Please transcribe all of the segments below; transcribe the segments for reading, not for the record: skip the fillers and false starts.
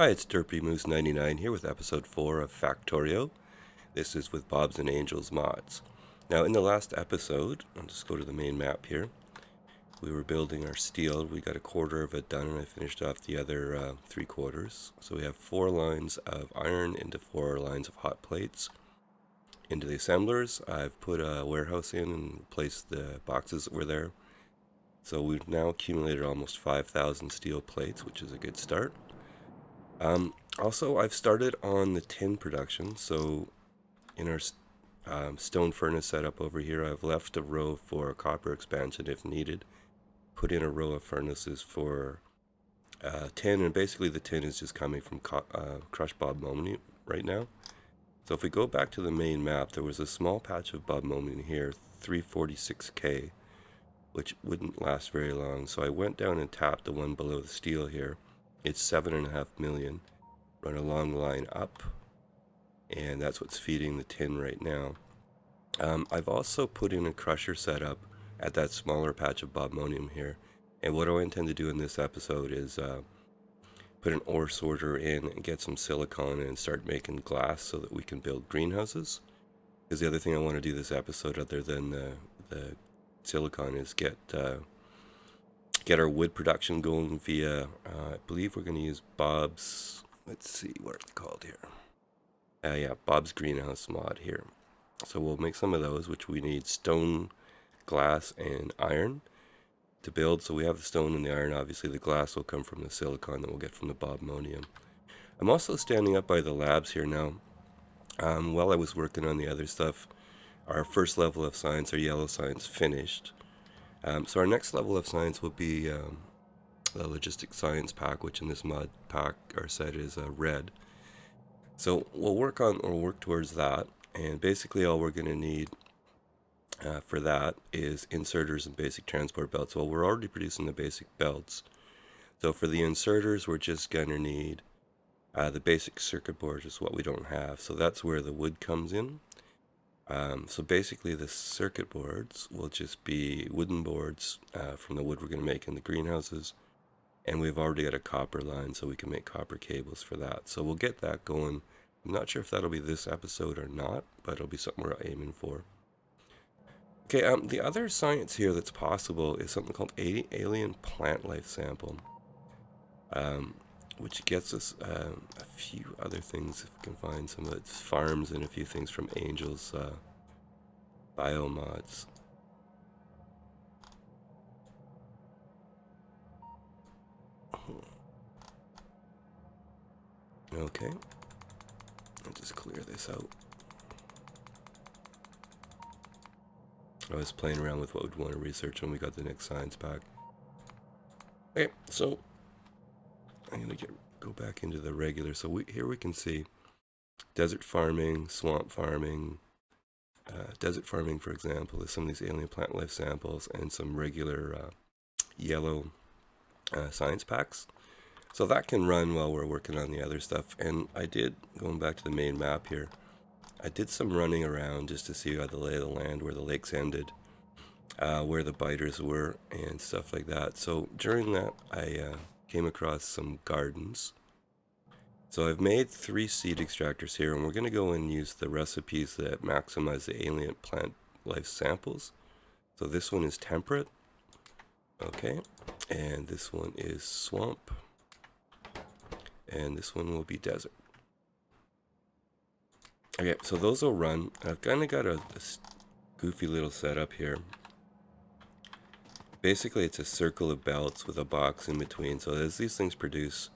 Hi, it's Derpy Moose 99 here with episode 4 of Factorio. This is with Bob's and Angels mods. Now, in the last episode, I'll just go to the main map here. We were building our steel. We got a quarter of it done, and I finished off the other 3/4. So we have 4 lines of iron into 4 lines of hot plates. Into the assemblers, I've put a warehouse in and replaced the boxes that were there. So we've now accumulated almost 5,000 steel plates, which is a good start. Also, I've started on the tin production, so in our stone furnace setup over here, I've left a row for copper expansion if needed, put in a row of furnaces for tin, and basically the tin is just coming from crushed bobomni right now. So if we go back to the main map, there was a small patch of bobomni here, 346k, which wouldn't last very long, so I went down and tapped the one below the steel here. It's 7.5 million. Run a long line up, and that's what's feeding the tin right now. I've also put in a crusher setup at that smaller patch of bobmonium here, and what I intend to do in this episode is put an ore sorter in and get some silicon and start making glass so that we can build greenhouses. Because the other thing I want to do this episode, other than the silicon, is get our wood production going via, I believe we're going to use Bob's, let's see, what are they called here? Yeah, Bob's greenhouse mod here. So we'll make some of those, which we need stone, glass, and iron to build. So we have the stone and the iron. Obviously, the glass will come from the silicon that we'll get from the bobmonium. I'm also standing up by the labs here now. While I was working on the other stuff, our first level of science, our yellow science, finished. So our next level of science will be the logistic science pack, which in this mod pack or set is red. So we'll work towards that, and basically all we're going to need for that is inserters and basic transport belts. Well, we're already producing the basic belts, so for the inserters we're just going to need the basic circuit board is what we don't have, so that's where the wood comes in. So basically the circuit boards will just be wooden boards from the wood we're going to make in the greenhouses, and we've already got a copper line, so we can make copper cables for that. So we'll get that going. I'm not sure if that'll be this episode or not, but it'll be something we're aiming for. Okay, the other science here that's possible is something called alien plant life sample, which gets us a few other things if we can find some of its farms and a few things from Angel's biomods. Okay, I'll just clear this out. I was playing around with what we'd want to research when we got the next science pack. Okay, so I'm going to go back into the regular. So here we can see desert farming, swamp farming. Desert farming, for example, is some of these alien plant life samples and some regular yellow science packs. So that can run while we're working on the other stuff. And I did, going back to the main map here, I did some running around just to see how the lay of the land, where the lakes ended, where the biters were, and stuff like that. So during that, I came across some gardens. So I've made 3 seed extractors here, and we're going to go and use the recipes that maximize the alien plant life samples. So this one is temperate, okay, and this one is swamp, and this one will be desert. Okay, so those will run. I've kind of got a goofy little setup here. Basically, it's a circle of belts with a box in between. So as these things produce,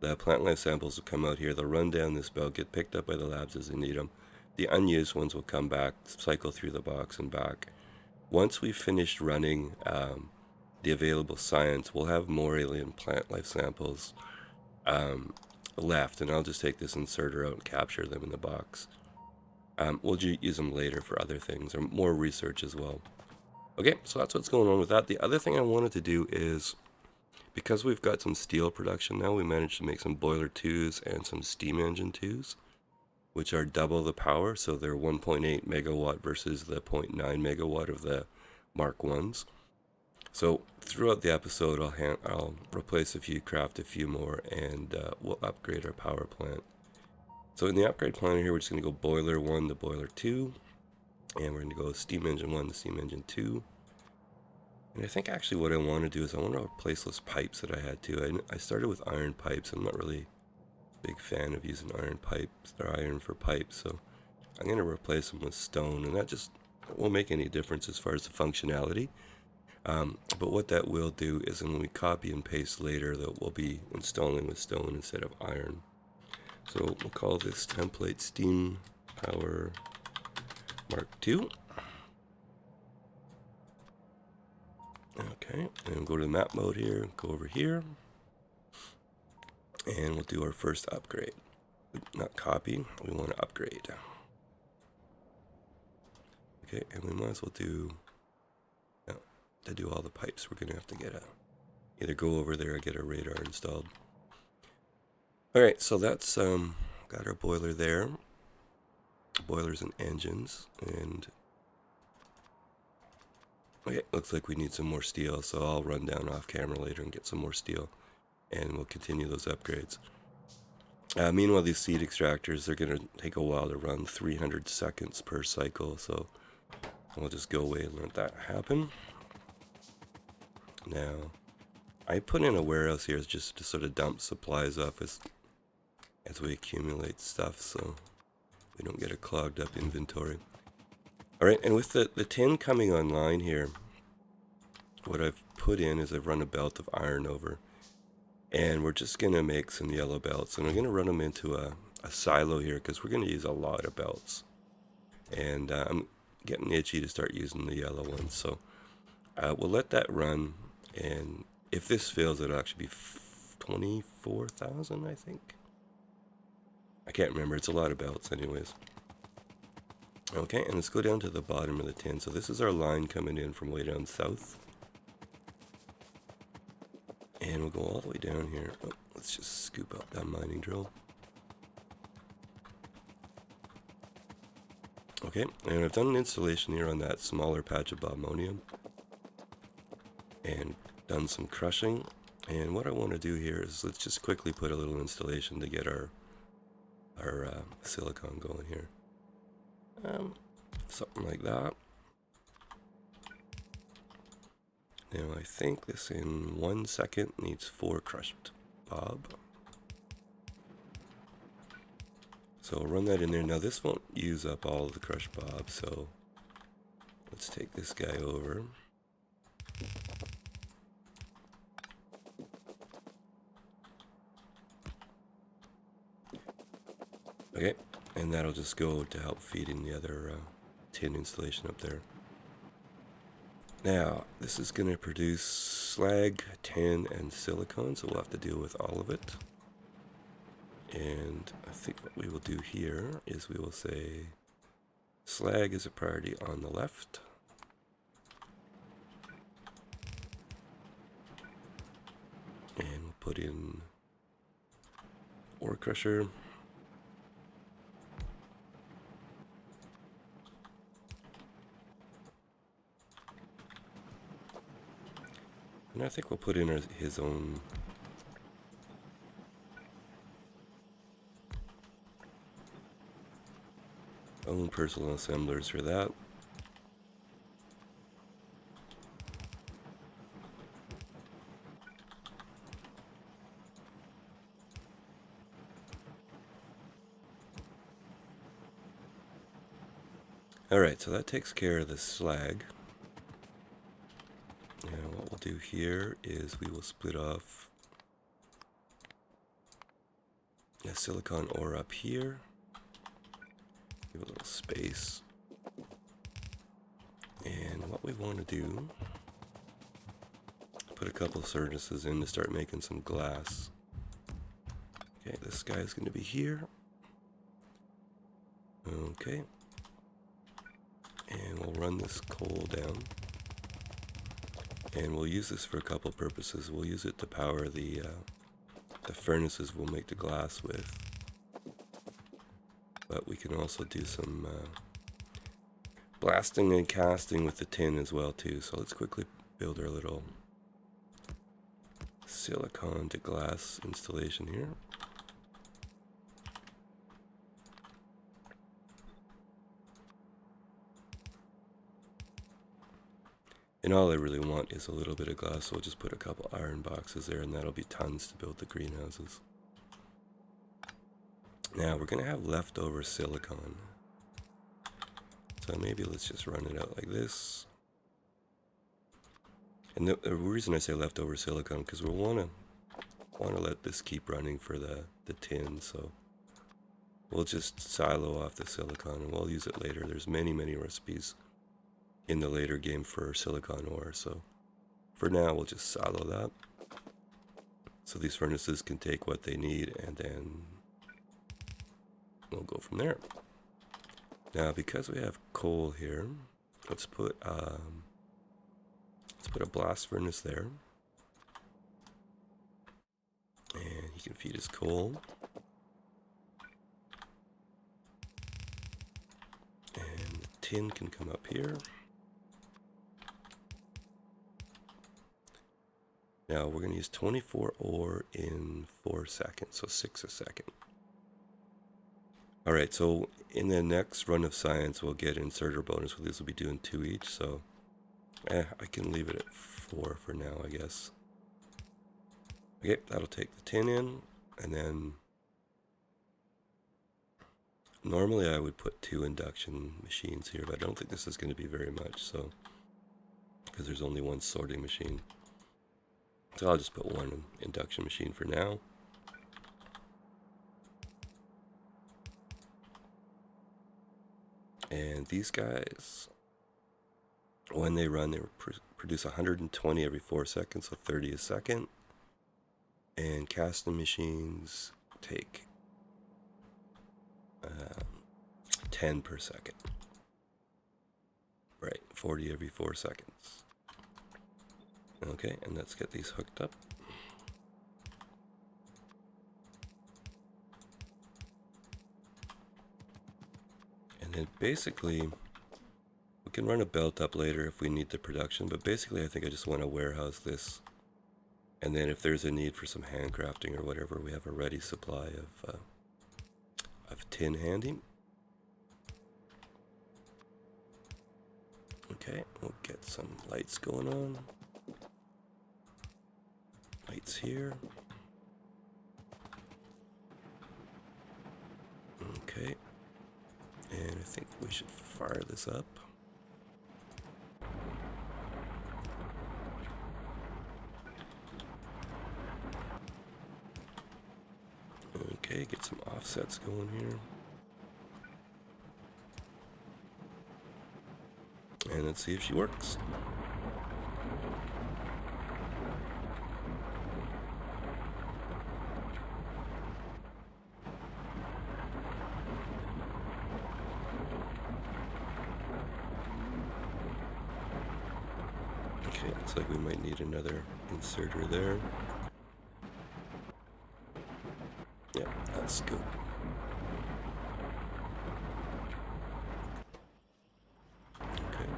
the plant life samples will come out here. They'll run down this belt, get picked up by the labs as they need them. The unused ones will come back, cycle through the box and back. Once we've finished running the available science, we'll have more alien plant life samples left, and I'll just take this inserter out and capture them in the box. We'll use them later for other things or more research as well. Okay, so that's what's going on with that. The other thing I wanted to do is, because we've got some steel production now, we managed to make some boiler 2s and some steam engine 2s, which are double the power, so they're 1.8 megawatt versus the 0.9 megawatt of the Mark 1s. So throughout the episode, I'll replace a few, craft a few more, and we'll upgrade our power plant. So in the upgrade planner here, we're just going to go boiler 1 to boiler 2, and we're going to go steam engine 1 to steam engine 2. And I think actually what I want to do is I want to replace those pipes that I had too. I started with iron pipes. I'm not really a big fan of using iron pipes or iron for pipes, so I'm going to replace them with stone, and that just won't make any difference as far as the functionality. But what that will do is when we copy and paste later, that we'll be installing with stone instead of iron. So we'll call this template Steam Power Mark II. Okay, and we'll go to the map mode here, go over here, and we'll do our first upgrade. Not copy, we want to upgrade. Okay, and we might as well do, to do all the pipes, we're going to have to get either go over there or get a radar installed. Alright, so that's got our boiler there, boilers and engines, and okay, looks like we need some more steel, so I'll run down off camera later and get some more steel, and we'll continue those upgrades. Meanwhile, these seed extractors, they're going to take a while to run, 300 seconds per cycle, so we'll just go away and let that happen. Now, I put in a warehouse here just to sort of dump supplies off as we accumulate stuff, so we don't get a clogged up inventory. Alright, and with the tin coming online here, what I've put in is I've run a belt of iron over, and we're just going to make some yellow belts, and we're going to run them into a silo here because we're going to use a lot of belts, and I'm getting itchy to start using the yellow ones, so we'll let that run, and if this fails, it'll actually be 24,000, I think. I can't remember, it's a lot of belts anyways. Okay, and let's go down to the bottom of the tin. So this is our line coming in from way down south. And we'll go all the way down here. Oh, let's just scoop up that mining drill. Okay, and I've done an installation here on that smaller patch of ammonium. And done some crushing. And what I want to do here is let's just quickly put a little installation to get our silicon going here. Something like that. Now I think this in 1 second needs 4 crushed bob. So I'll run that in there. Now this won't use up all of the crushed bob, so let's take this guy over. Okay, and that'll just go to help feeding the other tin installation up there. Now, this is going to produce slag, tin, and silicon, so we'll have to deal with all of it. And I think what we will do here is we will say slag is a priority on the left. And we'll put in ore crusher. And I think we'll put in his own personal assemblers for that. Alright, so that takes care of the slag. Now what we'll do here is we will split off a silicon ore up here. Give a little space. And what we want to do, put a couple furnaces in to start making some glass. Okay, this guy is going to be here. Okay. And we'll run this coal down. And we'll use this for a couple purposes. We'll use it to power the furnaces we'll make the glass with. But we can also do some blasting and casting with the tin as well too. So let's quickly build our little silicon to glass installation here. And all I really want is a little bit of glass, so we'll just put a couple iron boxes there, and that'll be tons to build the greenhouses. Now we're going to have leftover silicon. So maybe let's just run it out like this. And the reason I say leftover silicon, because we'll want to let this keep running for the tin, so we'll just silo off the silicon and we'll use it later. There's many recipes in the later game for silicon ore, so for now we'll just silo that. So these furnaces can take what they need, and then we'll go from there. Now, because we have coal here, let's put a blast furnace there, and he can feed his coal. And the tin can come up here. Now we're going to use 24 ore in 4 seconds, so 6 a second. Alright, so in the next run of science we'll get inserter bonus. This will be doing 2 each, so I can leave it at 4 for now, I guess. Okay, that'll take the tin in, and then normally I would put 2 induction machines here, but I don't think this is going to be very much, so because there's only 1 sorting machine. So I'll just put 1 induction machine for now. And these guys, when they run, they produce 120 every 4 seconds, so 30 a second. And casting machines take 10 per second. Right, 40 every 4 seconds. Okay, and let's get these hooked up. And then basically, we can run a belt up later if we need the production, but basically I think I just want to warehouse this. And then if there's a need for some handcrafting or whatever, we have a ready supply of tin handy. Okay, we'll get some lights going on. Lights here. Okay. And I think we should fire this up. Okay, get some offsets going here. And let's see if she works. Okay, looks like we might need another inserter there. Yeah, that's good. Okay.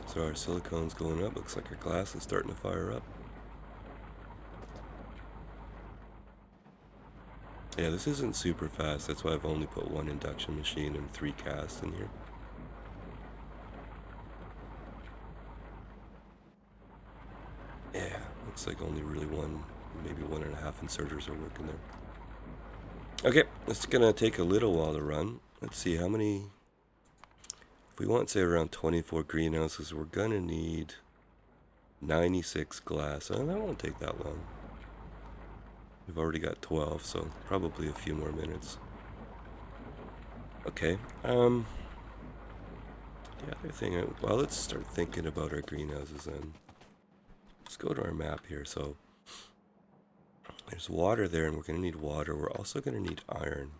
So our silicone's going up. Looks like our glass is starting to fire up. Yeah, this isn't super fast. That's why I've only put 1 induction machine and 3 casts in here. Yeah, looks like only really 1, maybe 1.5 inserters are working there. Okay, it's gonna take a little while to run. Let's see how many. If we want, say, around 24 greenhouses, we're gonna need 96 glass. And that won't take that long. We've already got 12, so probably a few more minutes. Okay. The other thing, well, let's start thinking about our greenhouses then. Let's go to our map here. So there's water there, and we're going to need water. We're also going to need iron.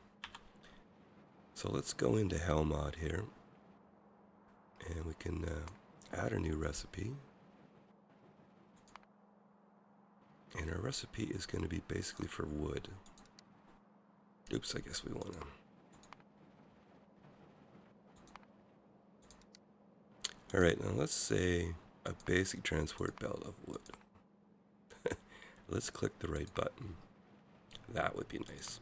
So let's go into Hellmod here, and we can add a new recipe. And our recipe is going to be basically for wood. Oops, I guess we want to. Alright, now let's say a basic transport belt of wood. Let's click the right button. That would be nice.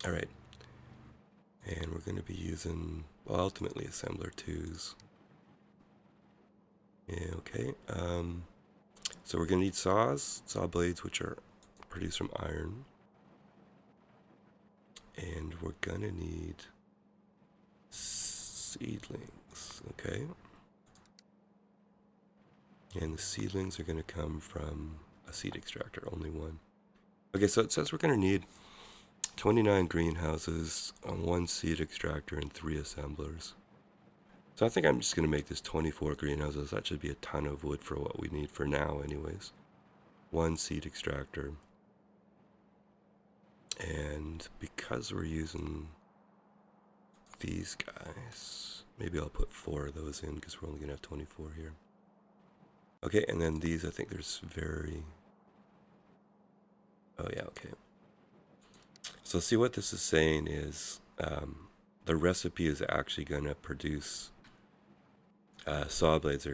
Alright. And we're going to be using, well, ultimately assembler 2s. Yeah, okay. So we're going to need saws, saw blades, which are produced from iron. And we're going to need seedlings, okay? And the seedlings are going to come from a seed extractor, only one. Okay, so it says we're going to need 29 greenhouses, 1 seed extractor, and 3 assemblers. So I think I'm just going to make this 24 greenhouses. That should be a ton of wood for what we need for now anyways. 1 seed extractor. And because we're using these guys, maybe I'll put 4 of those in because we're only going to have 24 here. Okay, and then these, I think there's very... Oh yeah, okay. So see what this is saying is the recipe is actually going to produce saw blades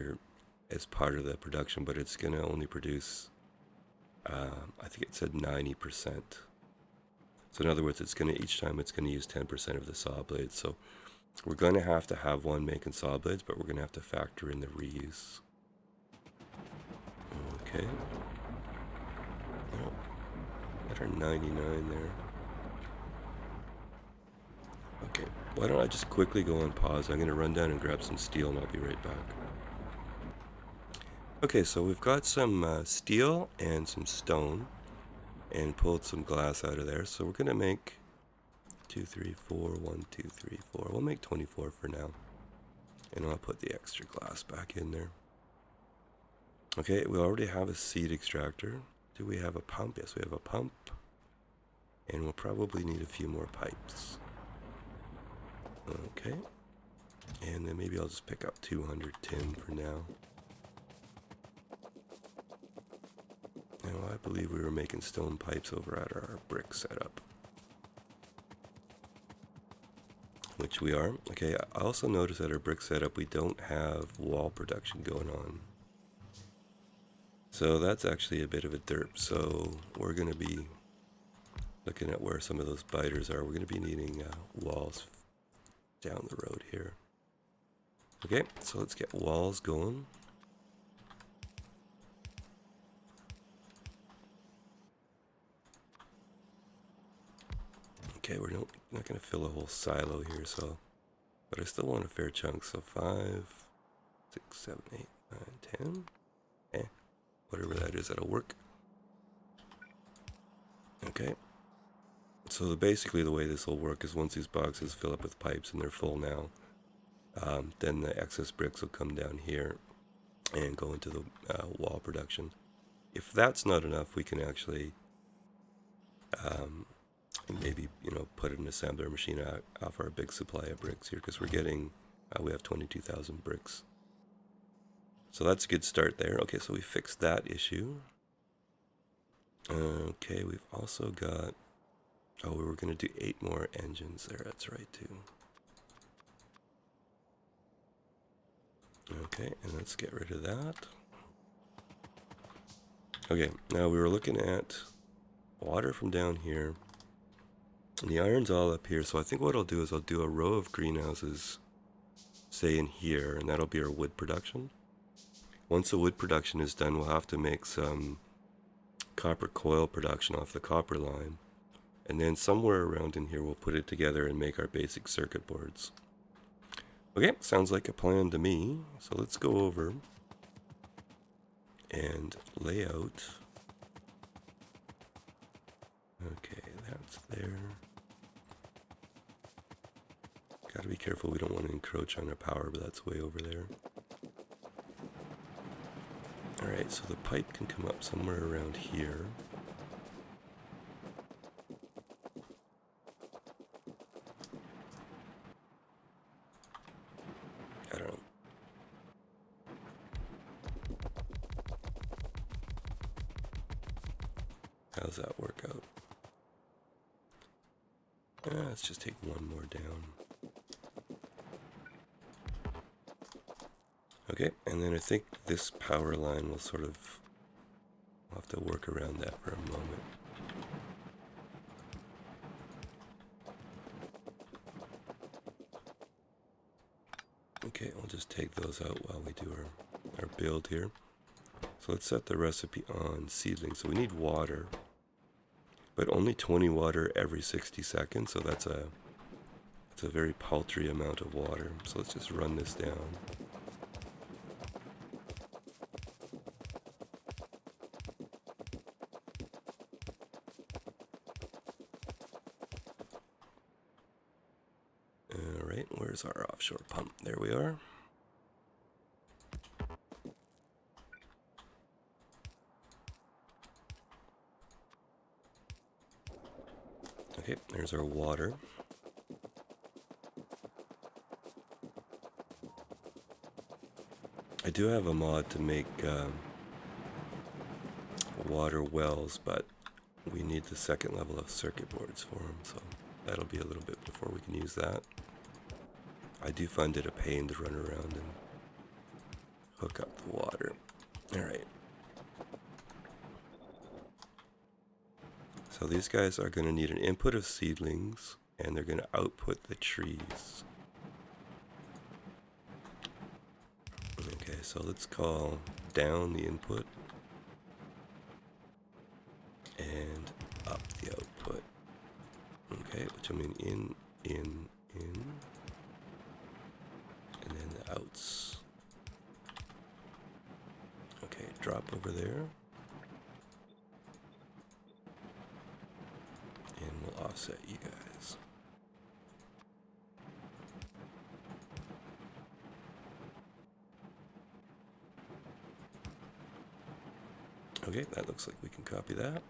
as part of the production, but it's going to only produce, I think it said 90%. So in other words, it's going to, each time it's going to use 10% of the saw blades. So we're going to have one making saw blades, but we're going to have to factor in the reuse. Okay. Oh, got our 99 there. Okay, why don't I just quickly go on pause. I'm going to run down and grab some steel and I'll be right back. Okay, so we've got some steel and some stone and pulled some glass out of there. So we're going to make 2, 3, 4, 1, 2, 3, 4. We'll make 24 for now. And I'll put the extra glass back in there. Okay, we already have a seed extractor. Do we have a pump? Yes, we have a pump. And we'll probably need a few more pipes. Okay. And then maybe I'll just pick up 200 tin for now. Now, I believe we were making stone pipes over at our brick setup. Which we are. Okay, I also noticed at our brick setup we don't have wall production going on. So that's actually a bit of a derp. So we're going to be looking at where some of those biters are. We're going to be needing walls down the road here. Okay, so let's get walls going. Okay, we're not going to fill a whole silo here, so, but I still want a fair chunk. So 5, 6, 7, 8, 9, 10. Whatever that is, that'll work. Okay. So basically the way this will work is once these boxes fill up with pipes and they're full now, then the excess bricks will come down here and go into the wall production. If that's not enough, we can actually maybe, put an assembler machine out off our big supply of bricks here, because we're getting, we have 22,000 bricks. So that's a good start there. Okay, so we fixed that issue. Okay, we've also got, we were going to do 8 more engines there. That's right, too. Okay, and let's get rid of that. Okay, now we were looking at water from down here. And the iron's all up here, so I think what I'll do is I'll do a row of greenhouses, say in here, and that'll be our wood production. Once the wood production is done, we'll have to make some copper coil production off the copper line. And then somewhere around in here, we'll put it together and make our basic circuit boards. Okay, sounds like a plan to me. So let's go over and lay out. Okay, that's there. Gotta be careful, we don't want to encroach on our power, but that's way over there. Alright, so the pipe can come up somewhere around here. I don't know. How's that work out? Let's just take one more down. Okay, and then I think this power line will sort of, I'll have to work around that for a moment. Okay, we'll just take those out while we do our build here. So let's set the recipe on seedlings. So we need water, but only 20 water every 60 seconds, so it's a very paltry amount of water. So let's just run this down. Alright, where's our offshore pump? There we are. Okay, there's our water. I do have a mod to make water wells, but we need the second level of circuit boards for them, so that'll be a little bit before we can use that. I do find it a pain to run around and hook up the water. Alright. So these guys are going to need an input of seedlings, and they're going to output the trees. Okay, so let's call down the input and up the output. Okay, which will mean in, and then the outs. Okay, drop over there. And we'll offset you guys. Okay, that looks like we can copy that.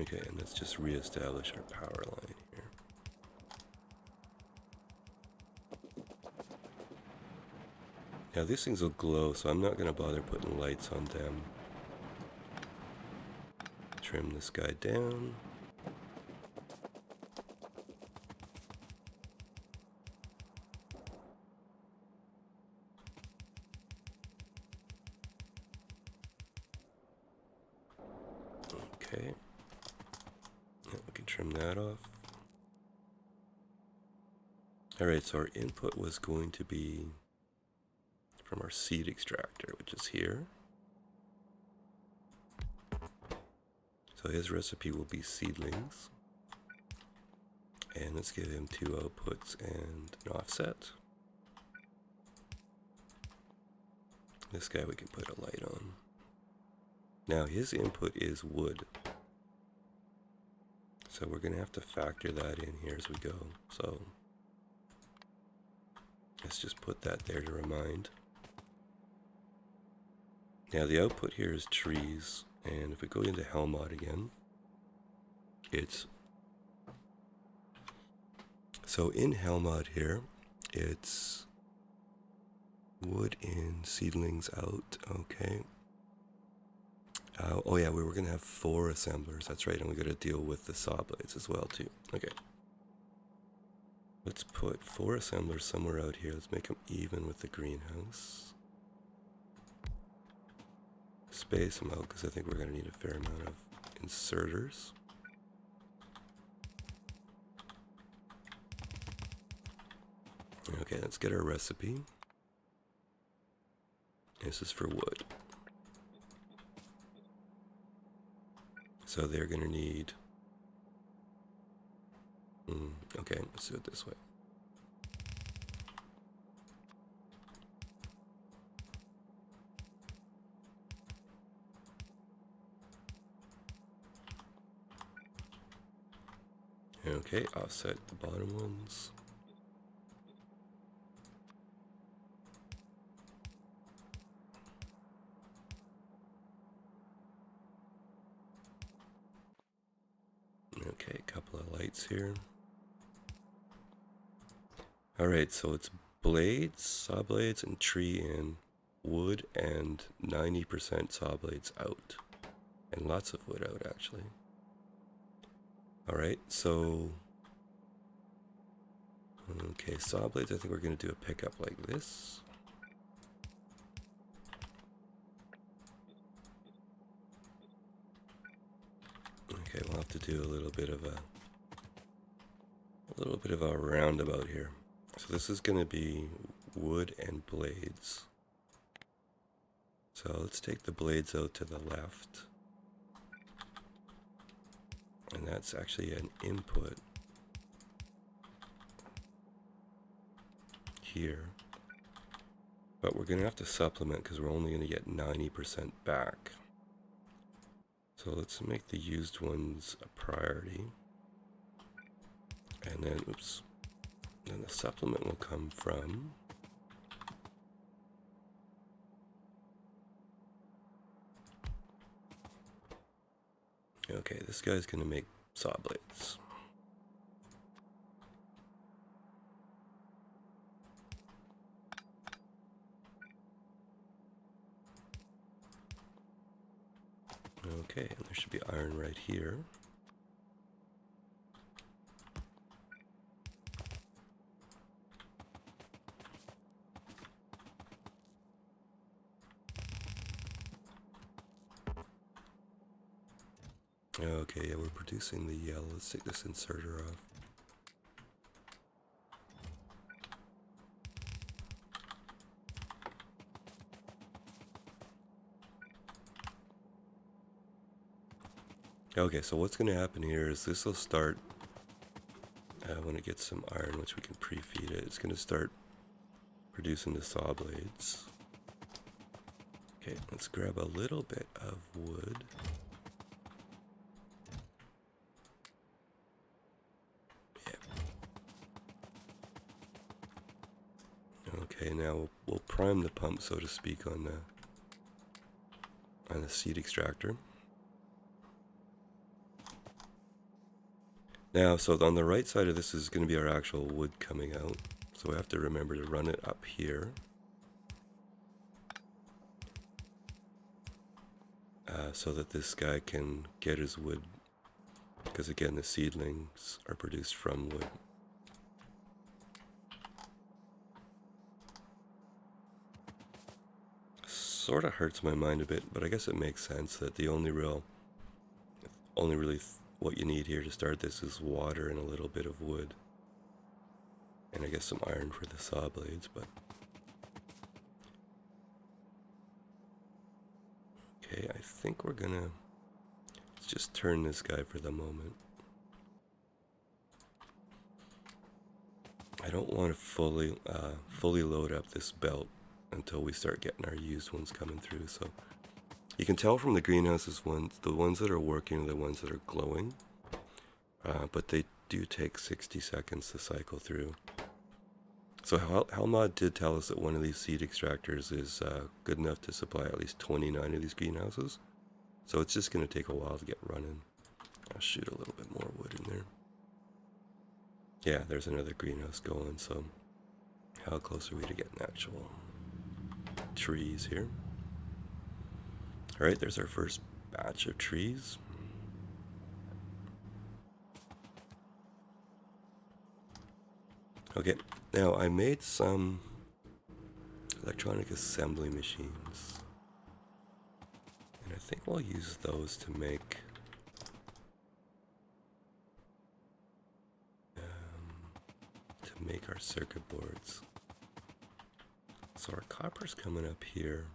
Okay, and let's just reestablish our power line here. Now these things will glow, so I'm not going to bother putting lights on them. Trim this guy down. Okay. We can trim that off. Alright, so our input was going to be from our seed extractor, which is here. So his recipe will be seedlings. And let's give him 2 outputs and an offset. This guy we can put a light on. Now his input is wood. So we're going to have to factor that in here as we go. So let's just put that there to remind. Now the output here is trees. And if we go into Hell mod again, it's... So in Hell mod here, it's wood in, seedlings out, okay. Oh yeah, we were going to have 4 assemblers, that's right, and we got to deal with the saw blades as well too. Okay. Let's put 4 assemblers somewhere out here. Let's make them even with the greenhouse. Space them out because I think we're going to need a fair amount of inserters. Okay, let's get our recipe. This is for wood. So they're going to need... okay, let's do it this way. Okay, offset the bottom ones. Okay, a couple of lights here. Alright, so it's blades, saw blades, and tree in. wood and 90% saw blades out. And lots of wood out, actually. Alright, so... Okay, saw blades, I think we're going to do a pickup like this. Okay, we'll have to do a little bit of a roundabout here. So this is going to be wood and blades. So let's take the blades out to the left. And that's actually an input here. But we're going to have to supplement because we're only going to get 90% back. So let's make the used ones a priority. And then, oops, then the supplement will come from okay, this guy's going to make saw blades. Okay, and there should be iron right here. Okay, yeah, we're producing the yellow. Let's take this inserter off. Okay, so what's going to happen here is this will start, when it gets some iron, which we can pre-feed it, it's going to start producing the saw blades. Okay, let's grab a little bit of wood. Yeah. Okay, now we'll prime the pump, so to speak, on the seed extractor. Now, so on the right side of this is going to be our actual wood coming out. So we have to remember to run it up here. So that this guy can get his wood. Because again, the seedlings are produced from wood. Sort of hurts my mind a bit, but I guess it makes sense that the only really what you need here to start this is water and a little bit of wood. And I guess some iron for the saw blades, but... Okay, I think we're gonna... Let's just turn this guy for the moment. I don't want to fully load up this belt until we start getting our used ones coming through, so... You can tell from the greenhouses the ones that are working are the ones that are glowing, but they do take 60 seconds to cycle through. So Helmod did tell us that one of these seed extractors is good enough to supply at least 29 of these greenhouses. So it's just going to take a while to get running. I'll shoot a little bit more wood in there. Yeah, there's another greenhouse going, so how close are we to getting actual trees here? Alright, there's our first batch of trees. Okay, now I made some electronic assembly machines. And I think we'll use those to make our circuit boards. So our copper's coming up here.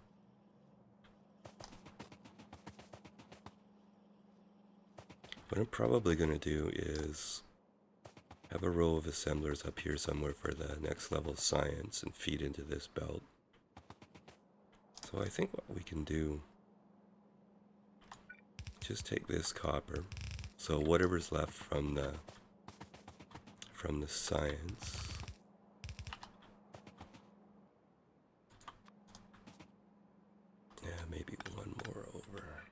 What I'm probably going to do is have a row of assemblers up here somewhere for the next level science and feed into this belt. So I think what we can do, just take this copper, so whatever's left from the science, yeah, maybe one more over.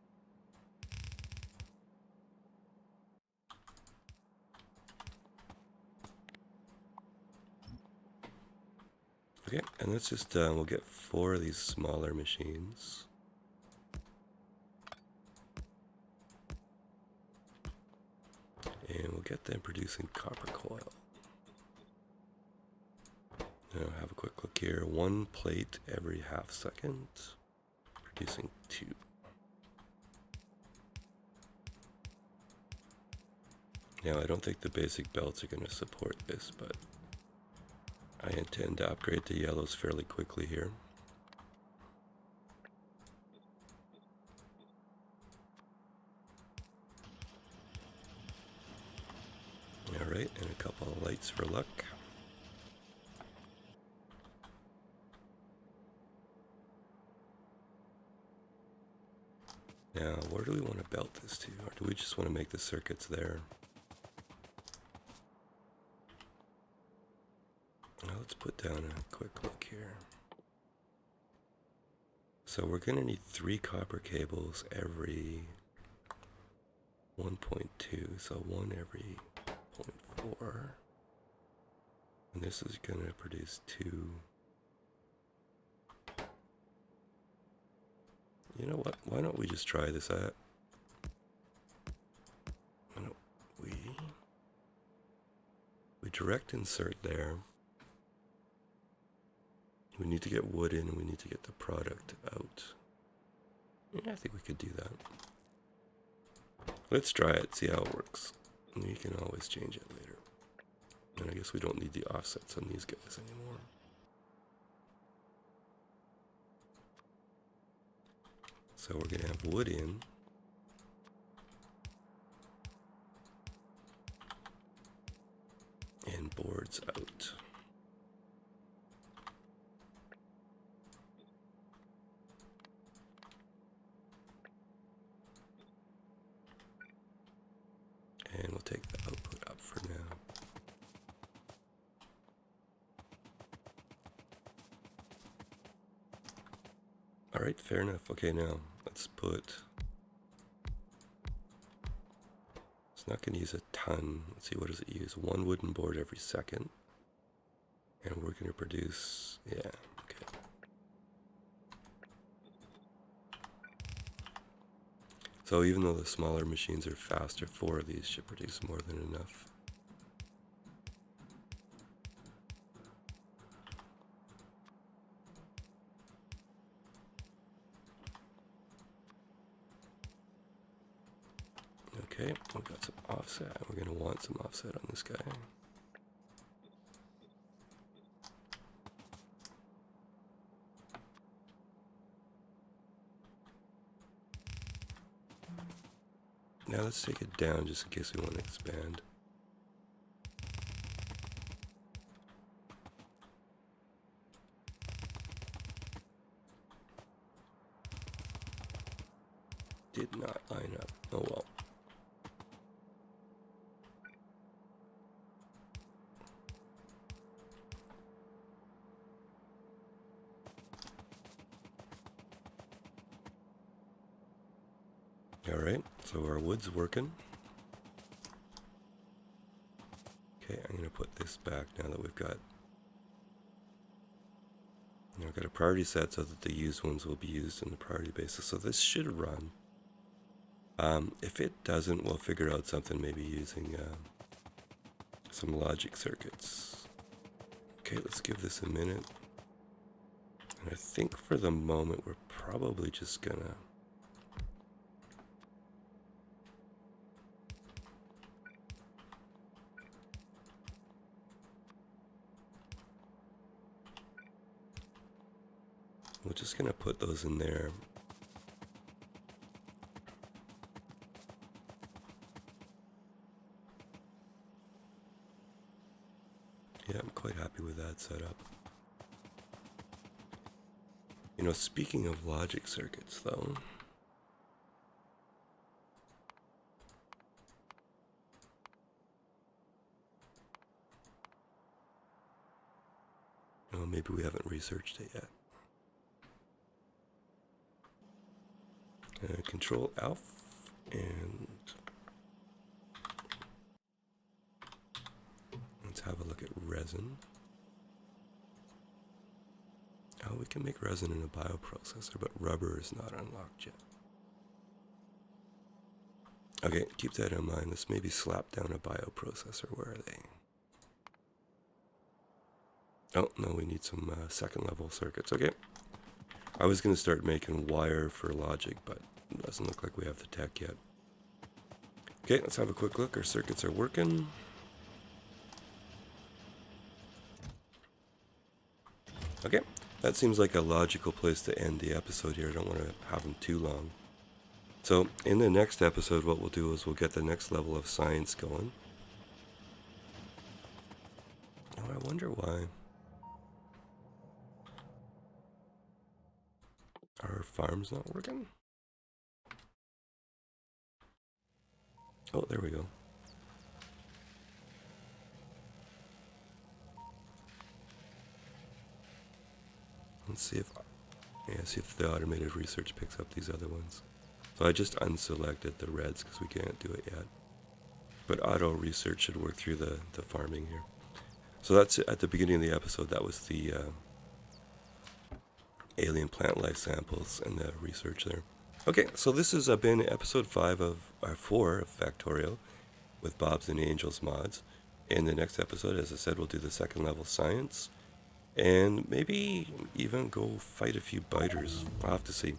Okay, and let's just, we'll get 4 of these smaller machines. And we'll get them producing copper coil. Now have a quick look here. 1 plate every half second, producing 2. Now I don't think the basic belts are going to support this, but I intend to upgrade to yellows fairly quickly here. Alright, and a couple of lights for luck. Now, where do we want to belt this to? Or do we just want to make the circuits there? Now let's put down a quick look here. So we're going to need 3 copper cables every 1.2, so 1 every 0.4. And this is going to produce 2. You know what? Why don't we just try this out? Why don't we direct insert there. We need to get wood in and we need to get the product out. Yeah, I think we could do that. Let's try it, see how it works. And we can always change it later. And I guess we don't need the offsets on these guys anymore. So we're going to have wood in. And boards out. And we'll take the output up for now. Alright, fair enough. Okay, now let's put... It's not going to use a ton. Let's see, what does it use? 1 wooden board every second. And we're going to produce... Yeah, okay. So even though the smaller machines are faster, 4 of these should produce more than enough. Okay, we've got some offset. We're going to want some offset on this guy. Now let's take it down just in case we want to expand. Did not line up. Oh well. Alright, so our wood's working. Okay, I'm going to put this back now that we've got... I've got a priority set so that the used ones will be used on the priority basis. So this should run. If it doesn't, we'll figure out something, maybe using some logic circuits. Okay, let's give this a minute. And I think for the moment we're probably just gonna... We're just gonna put those in there. Yeah, I'm quite happy with that setup. You know, speaking of logic circuits though, oh, maybe we haven't researched it yet. Control Alpha and let's have a look at resin. Oh, we can make resin in a bioprocessor, but rubber is not unlocked yet. Okay, keep that in mind. Let's maybe slap down a bioprocessor. Where are they? Oh, no, we need some second level circuits. Okay. I was going to start making wire for logic, but it doesn't look like we have the tech yet. Okay, let's have a quick look. Our circuits are working. Okay, that seems like a logical place to end the episode here. I don't want to have them too long. So, in the next episode, what we'll do is we'll get the next level of science going. Oh, I wonder why. Our farm's not working? Oh, there we go. Let's see if the automated research picks up these other ones. So I just unselected the reds because we can't do it yet. But auto research should work through the farming here. So that's at the beginning of the episode. That was the alien plant life samples and the research there. Okay, so this has been episode 4 of Factorio with Bob's and Angels mods. In the next episode, as I said, we'll do the second level science and maybe even go fight a few biters. We'll have to see.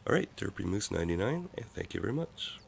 All right, Derpy Moose 99, and thank you very much.